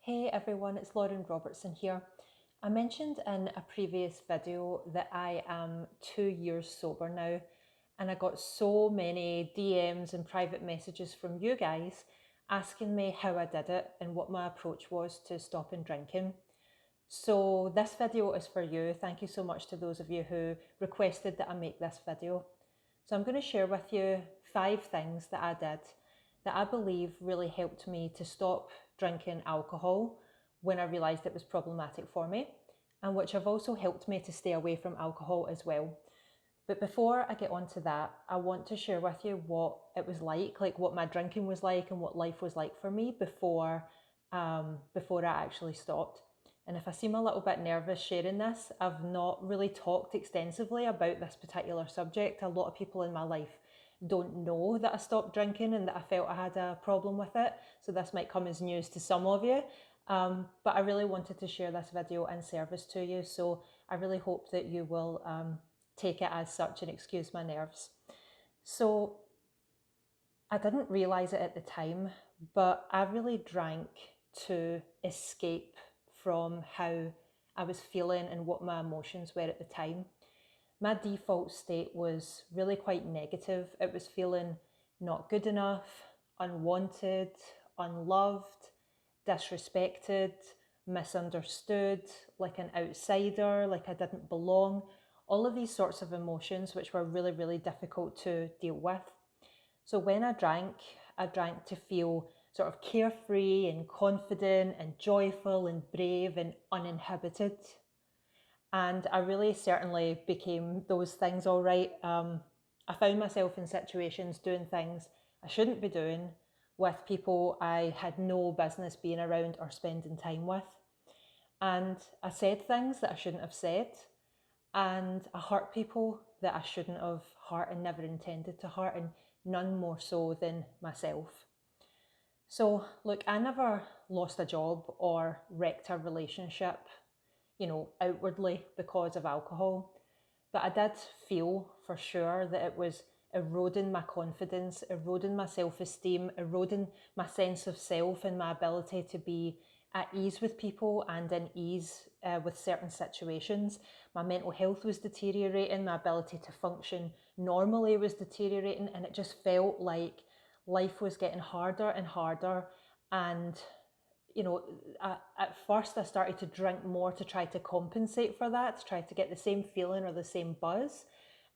Hey everyone, it's Lauren Robertson here. I mentioned in a previous video that I am 2 years sober now, and I got so many DMs and private messages from you guys asking me how I did it and what my approach was to stopping drinking. So this video is for you. Thank you so much to those of you who requested that I make this video. So I'm going to share with you 5 things that I did that I believe really helped me to stop drinking alcohol when I realised it was problematic for me, and which have also helped me to stay away from alcohol as well. But before I get on to that, I want to share with you what it was like what my drinking was like and what life was like for me before I actually stopped. And if I seem a little bit nervous sharing this, I've not really talked extensively about this particular subject. A lot of people in my life don't know that I stopped drinking and that I felt I had a problem with it. So this might come as news to some of you. But I really wanted to share this video in service to you. So I really hope that you will take it as such and excuse my nerves. So I didn't realise it at the time, but I really drank to escape from how I was feeling and what my emotions were at the time. My default state was really quite negative. It was feeling not good enough, unwanted, unloved, disrespected, misunderstood, like an outsider, like I didn't belong. All of these sorts of emotions which were really, really difficult to deal with. So when I drank to feel sort of carefree and confident and joyful and brave and uninhibited. And I really certainly became those things all right. I found myself in situations doing things I shouldn't be doing with people I had no business being around or spending time with. And I said things that I shouldn't have said. And I hurt people that I shouldn't have hurt and never intended to hurt, and none more so than myself. So look, I never lost a job or wrecked a relationship, outwardly because of alcohol. But I did feel for sure that it was eroding my confidence, eroding my self-esteem, eroding my sense of self and my ability to be at ease with people and in ease with certain situations. My mental health was deteriorating, my ability to function normally was deteriorating, and it just felt like life was getting harder and harder. And at first I started to drink more to try to compensate for that, to try to get the same feeling or the same buzz.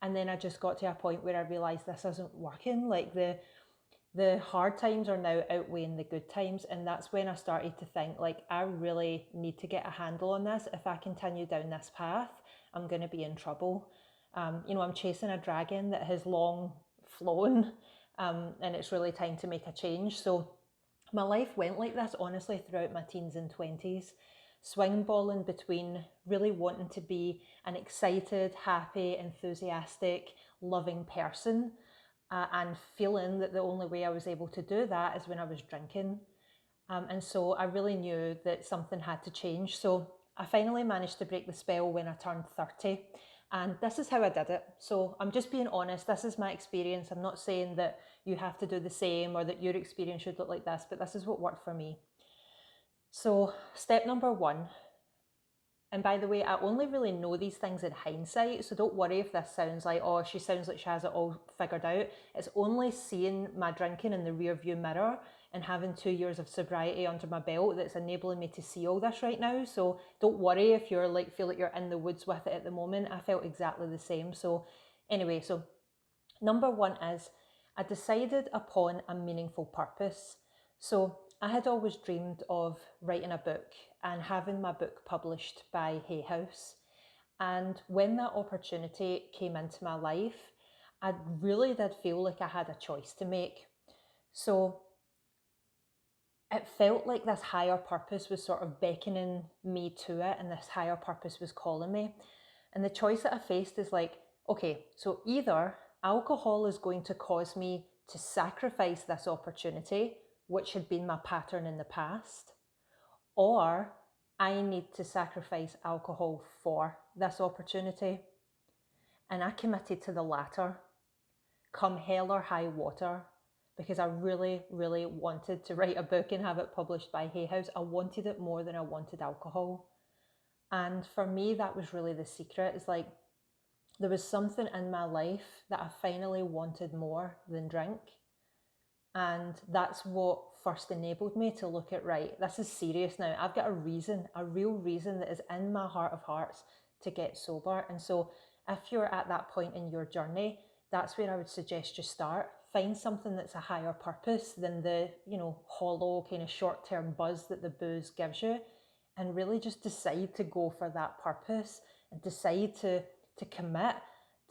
And then I just got to a point where I realised this isn't working. Like the hard times are now outweighing the good times. And that's when I started to think, like, I really need to get a handle on this. If I continue down this path, I'm going to be in trouble. I'm chasing a dragon that has long flown, and it's really time to make a change. So my life went like this, honestly, throughout my teens and 20s, swing balling between really wanting to be an excited, happy, enthusiastic, loving person, and feeling that the only way I was able to do that is when I was drinking. And so I really knew that something had to change. So I finally managed to break the spell when I turned 30. And this is how I did it. So I'm just being honest. This is my experience. I'm not saying that you have to do the same or that your experience should look like this, but this is what worked for me. So step number 1, and by the way, I only really know these things in hindsight, so don't worry if this sounds like, oh, she sounds like she has it all figured out. It's only seeing my drinking in the rear view mirror and having 2 years of sobriety under my belt that's enabling me to see all this right now. So don't worry if you're feel like you're in the woods with it at the moment. I felt exactly the same. So anyway, so number 1 is I decided upon a meaningful purpose. So I had always dreamed of writing a book and having my book published by Hay House. And when that opportunity came into my life, I really did feel like I had a choice to make. So it felt like this higher purpose was sort of beckoning me to it, and this higher purpose was calling me. And the choice that I faced is like, okay, so either alcohol is going to cause me to sacrifice this opportunity, which had been my pattern in the past, or I need to sacrifice alcohol for this opportunity. And I committed to the latter, come hell or high water, because I really, really wanted to write a book and have it published by Hay House. I wanted it more than I wanted alcohol. And for me, that was really the secret. It's like there was something in my life that I finally wanted more than drink. And that's what first enabled me to look at, right, this is serious now. I've got a reason, a real reason that is in my heart of hearts to get sober. And so if you're at that point in your journey, that's where I would suggest you start. Find something that's a higher purpose than the, hollow kind of short-term buzz that the booze gives you. And really just decide to go for that purpose and decide to commit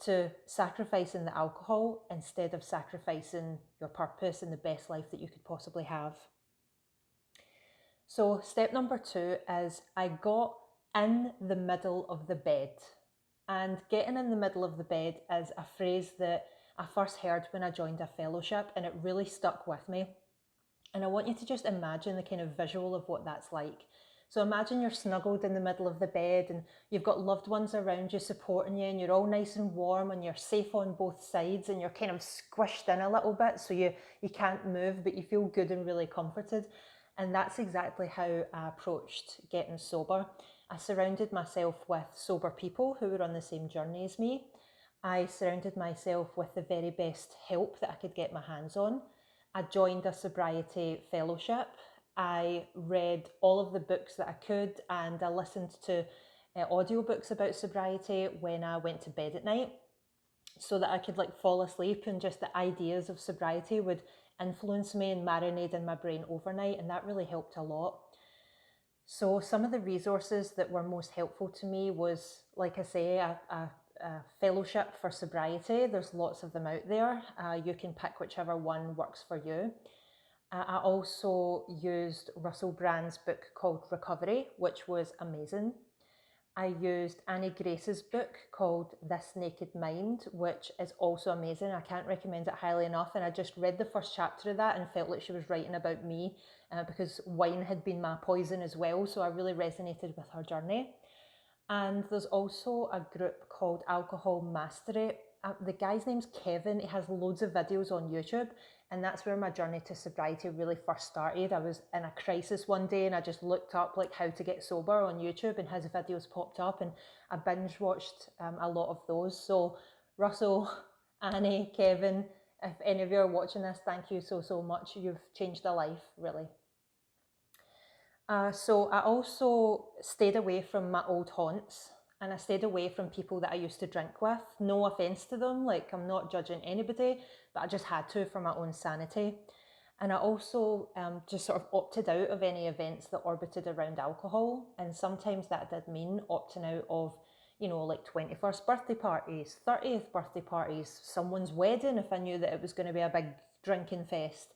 to sacrificing the alcohol instead of sacrificing your purpose and the best life that you could possibly have. So step number 2 is I got in the middle of the bed. And getting in the middle of the bed is a phrase that I first heard when I joined a fellowship, and it really stuck with me. And I want you to just imagine the kind of visual of what that's like. So imagine you're snuggled in the middle of the bed and you've got loved ones around you supporting you, and you're all nice and warm and you're safe on both sides, and you're kind of squished in a little bit so you can't move, but you feel good and really comforted. And that's exactly how I approached getting sober. I surrounded myself with sober people who were on the same journey as me. I surrounded myself with the very best help that I could get my hands on. I joined a sobriety fellowship. I read all of the books that I could, and I listened to audiobooks about sobriety when I went to bed at night, so that I could fall asleep, and just the ideas of sobriety would influence me and marinate in my brain overnight, and that really helped a lot. So some of the resources that were most helpful to me was, like I say, a fellowship for sobriety. There's lots of them out there. You can pick whichever one works for you. I also used Russell Brand's book called Recovery, which was amazing. I used Annie Grace's book called This Naked Mind, which is also amazing. I can't recommend it highly enough. And I just read the first chapter of that and felt like she was writing about me, because wine had been my poison as well. So I really resonated with her journey. And there's also a group called Alcohol Mastery. The guy's name's Kevin. He has loads of videos on YouTube, and that's where my journey to sobriety really first started. I was in a crisis one day and I just looked up how to get sober on YouTube, and his videos popped up, and I binge watched a lot of those. So Russell, Annie, Kevin, if any of you are watching this, thank you so much. You've changed a life, really. So I also stayed away from my old haunts, and I stayed away from people that I used to drink with. No offense to them, I'm not judging anybody, but I just had to for my own sanity. And I also just sort of opted out of any events that orbited around alcohol. And sometimes that did mean opting out of, 21st birthday parties, 30th birthday parties, someone's wedding if I knew that it was going to be a big drinking fest.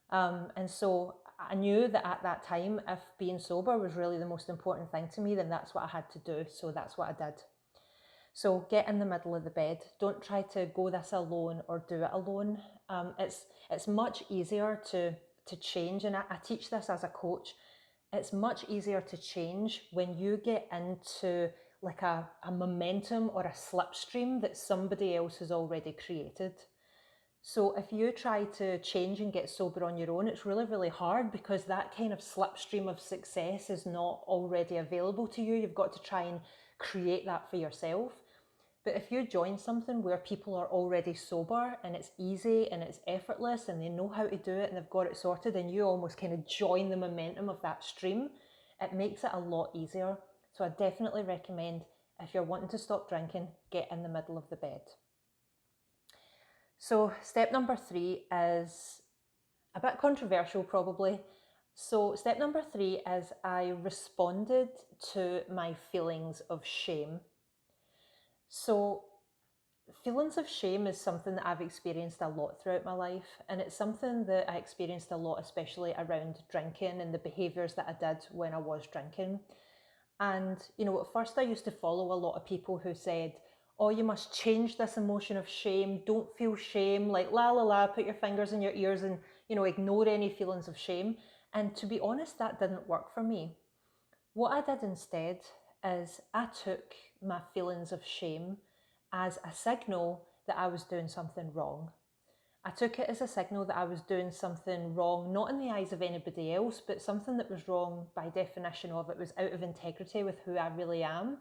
And so I knew that at that time, if being sober was really the most important thing to me, then that's what I had to do. So that's what I did. So get in the middle of the bed. Don't try to go this alone or do it alone. It's much easier to change, and I teach this as a coach. It's much easier to change when you get into a momentum or a slipstream that somebody else has already created. So if you try to change and get sober on your own, it's really, really hard, because that kind of slipstream of success is not already available to you. You've got to try and create that for yourself. But if you join something where people are already sober and it's easy and it's effortless and they know how to do it and they've got it sorted, and you almost kind of join the momentum of that stream, it makes it a lot easier. So I definitely recommend, if you're wanting to stop drinking, get in the middle of the bed. So step number 3 is a bit controversial probably. So step number 3 is I responded to my feelings of shame. So feelings of shame is something that I've experienced a lot throughout my life, and it's something that I experienced a lot, especially around drinking and the behaviours that I did when I was drinking. And, at first I used to follow a lot of people who said, oh, you must change this emotion of shame. Don't feel shame. La la la, put your fingers in your ears and, ignore any feelings of shame. And to be honest, that didn't work for me. What I did instead is I took my feelings of shame as a signal that I was doing something wrong. I took it as a signal that I was doing something wrong, not in the eyes of anybody else, but something that was wrong by definition of it was out of integrity with who I really am.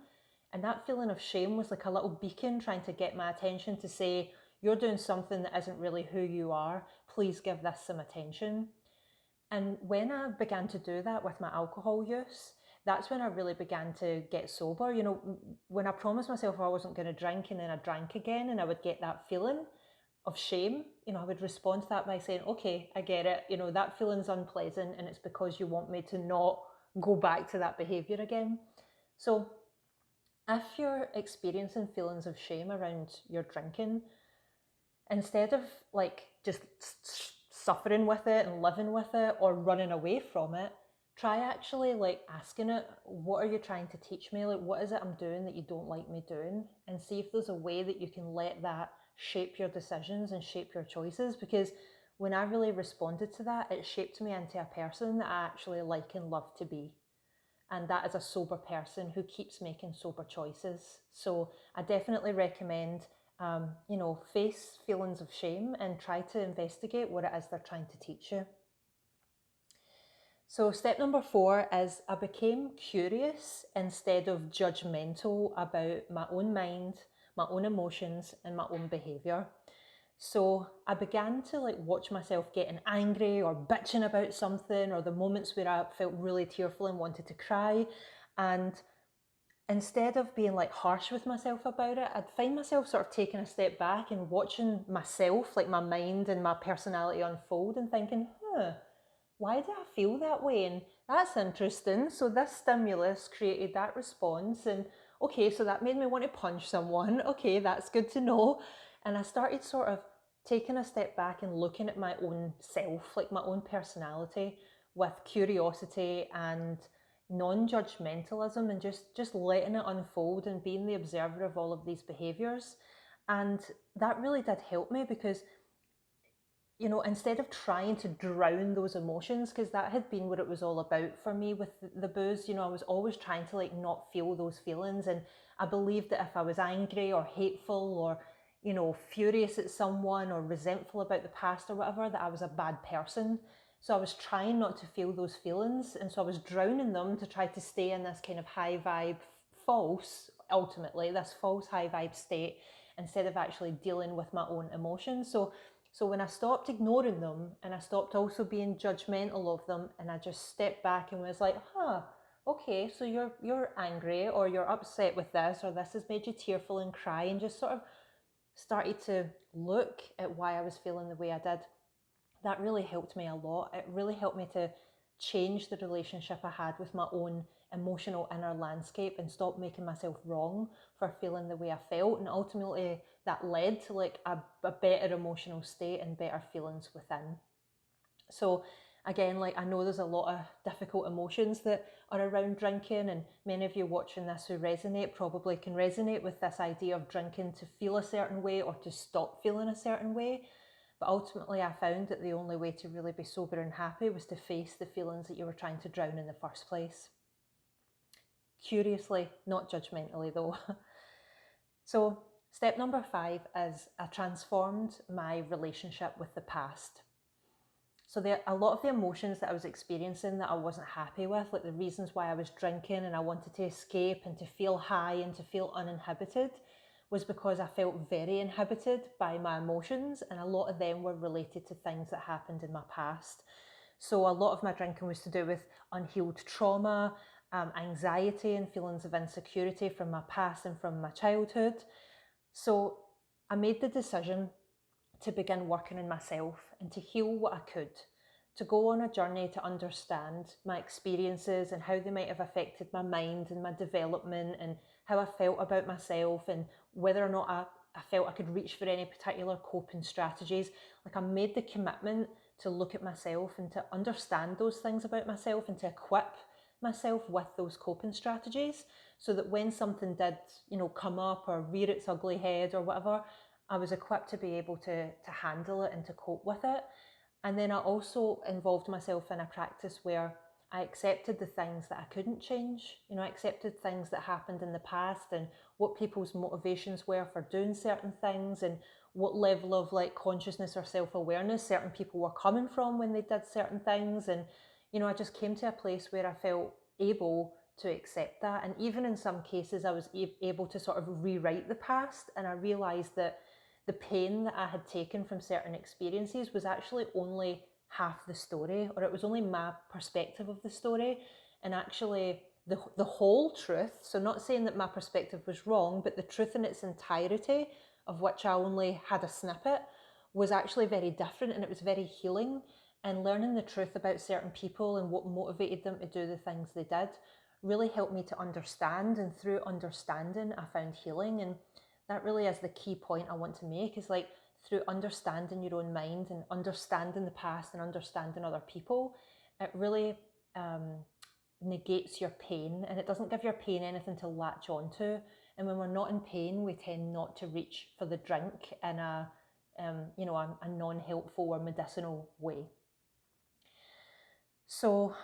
And that feeling of shame was like a little beacon trying to get my attention to say, you're doing something that isn't really who you are. Please give this some attention. And when I began to do that with my alcohol use, that's when I really began to get sober. You know, when I promised myself I wasn't going to drink and then I drank again and I would get that feeling of shame, you know, I would respond to that by saying, okay, I get it. You know, that feeling's unpleasant and it's because you want me to not go back to that behavior again. So if you're experiencing feelings of shame around your drinking, instead of like just suffering with it and living with it or running away from it, try actually like asking it, what are you trying to teach me? Like, what is it I'm doing that you don't like me doing? And see if there's a way that you can let that shape your decisions and shape your choices. Because when I really responded to that, it shaped me into a person that I actually like and love to be. And that is a sober person who keeps making sober choices. So I definitely recommend, face feelings of shame and try to investigate what it is they're trying to teach you. So step number 4 is I became curious instead of judgmental about my own mind, my own emotions, and my own behaviour. So I began to like watch myself getting angry or bitching about something, or the moments where I felt really tearful and wanted to cry. And instead of being like harsh with myself about it, I'd find myself sort of taking a step back and watching myself, like my mind and my personality unfold and thinking, why do I feel that way? And that's interesting. So this stimulus created that response. And okay, so that made me want to punch someone. Okay, that's good to know. And I started sort of taking a step back and looking at my own self, like my own personality, with curiosity and non-judgmentalism, and just letting it unfold and being the observer of all of these behaviors. And that really did help me because, you know, instead of trying to drown those emotions, because that had been what it was all about for me with the booze, you know, I was always trying to like not feel those feelings. And I believed that if I was angry or hateful or, you know, furious at someone or resentful about the past or whatever, that I was a bad person. So I was trying not to feel those feelings. And so I was drowning them to try to stay in this kind of high vibe, ultimately, this false high vibe state, instead of actually dealing with my own emotions. So when I stopped ignoring them and I stopped also being judgmental of them, and I just stepped back and was like, okay, so you're angry or you're upset with this, or this has made you tearful and cry, and just sort of started to look at why I was feeling the way I did. That really helped me a lot. It really helped me to change the relationship I had with my own emotional inner landscape and stop making myself wrong for feeling the way I felt. And ultimately that led to like a better emotional state and better feelings within. So again, like I know there's a lot of difficult emotions that are around drinking, and many of you watching this who resonate probably can resonate with this idea of drinking to feel a certain way or to stop feeling a certain way. But ultimately I found that the only way to really be sober and happy was to face the feelings that you were trying to drown in the first place. Curiously, not judgmentally though. So step number 5 is I transformed my relationship with the past. So a lot of the emotions that I was experiencing that I wasn't happy with, like the reasons why I was drinking and I wanted to escape and to feel high and to feel uninhibited, was because I felt very inhibited by my emotions, and a lot of them were related to things that happened in my past. So a lot of my drinking was to do with unhealed trauma, anxiety and feelings of insecurity from my past and from my childhood. So I made the decision to begin working on myself and to heal what I could, to go on a journey to understand my experiences and how they might have affected my mind and my development, and how I felt about myself, and whether or not I felt I could reach for any particular coping strategies. Like I made the commitment to look at myself and to understand those things about myself and to equip myself with those coping strategies, so that when something did, you know, come up or rear its ugly head or whatever, I was equipped to be able to handle it and to cope with it. And then I also involved myself in a practice where I accepted the things that I couldn't change. You know, I accepted things that happened in the past and what people's motivations were for doing certain things, and what level of like consciousness or self-awareness certain people were coming from when they did certain things. And, you know, I just came to a place where I felt able to accept that. And even in some cases, I was able to sort of rewrite the past. And I realized that the pain that I had taken from certain experiences was actually only half the story, or it was only my perspective of the story. And actually, the whole truth, so not saying that my perspective was wrong, but the truth in its entirety, of which I only had a snippet, was actually very different, and it was very healing. And learning the truth about certain people and what motivated them to do the things they did really helped me to understand. And through understanding, I found healing. And that really is the key point I want to make, is like, through understanding your own mind and understanding the past and understanding other people, it really negates your pain, and it doesn't give your pain anything to latch onto. And when we're not in pain, we tend not to reach for the drink in a a non-helpful or medicinal way. So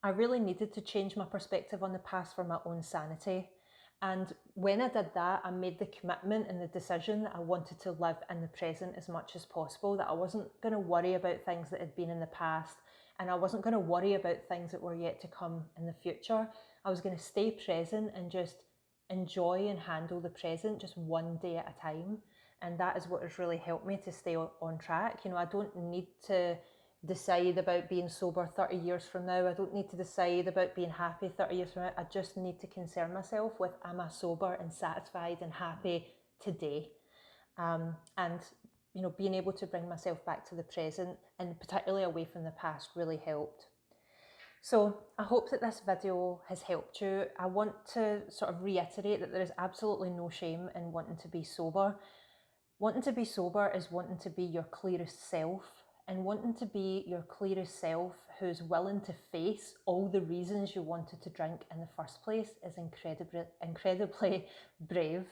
I really needed to change my perspective on the past for my own sanity. And when I did that, I made the commitment and the decision that I wanted to live in the present as much as possible, that I wasn't going to worry about things that had been in the past, and I wasn't going to worry about things that were yet to come in the future. I was going to stay present and just enjoy and handle the present just one day at a time. And that is what has really helped me to stay on track. You know, I don't need to decide about being sober 30 years from now. I don't need to decide about being happy 30 years from now. I just need to concern myself with, am I sober and satisfied and happy today? And you know, being able to bring myself back to the present, and particularly away from the past, really helped. So I hope that this video has helped you. I want to sort of reiterate that there is absolutely no shame in wanting to be sober. Wanting to be sober is wanting to be your clearest self, and wanting to be your clearest self who's willing to face all the reasons you wanted to drink in the first place is incredibly brave.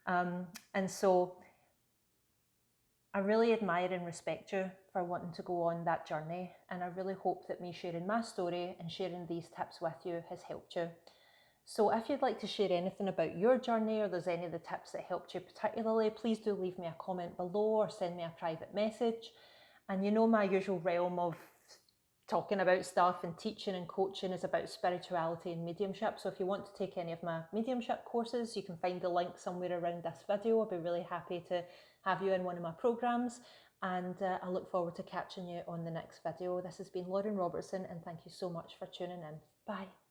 And so I really admire and respect you for wanting to go on that journey, and I really hope that me sharing my story and sharing these tips with you has helped you. So if you'd like to share anything about your journey, or there's any of the tips that helped you particularly, please do leave me a comment below or send me a private message. And you know, my usual realm of talking about stuff and teaching and coaching is about spirituality and mediumship. So if you want to take any of my mediumship courses, you can find the link somewhere around this video. I'll be really happy to have you in one of my programs. And I look forward to catching you on the next video. This has been Lauren Robertson, and thank you so much for tuning in. Bye.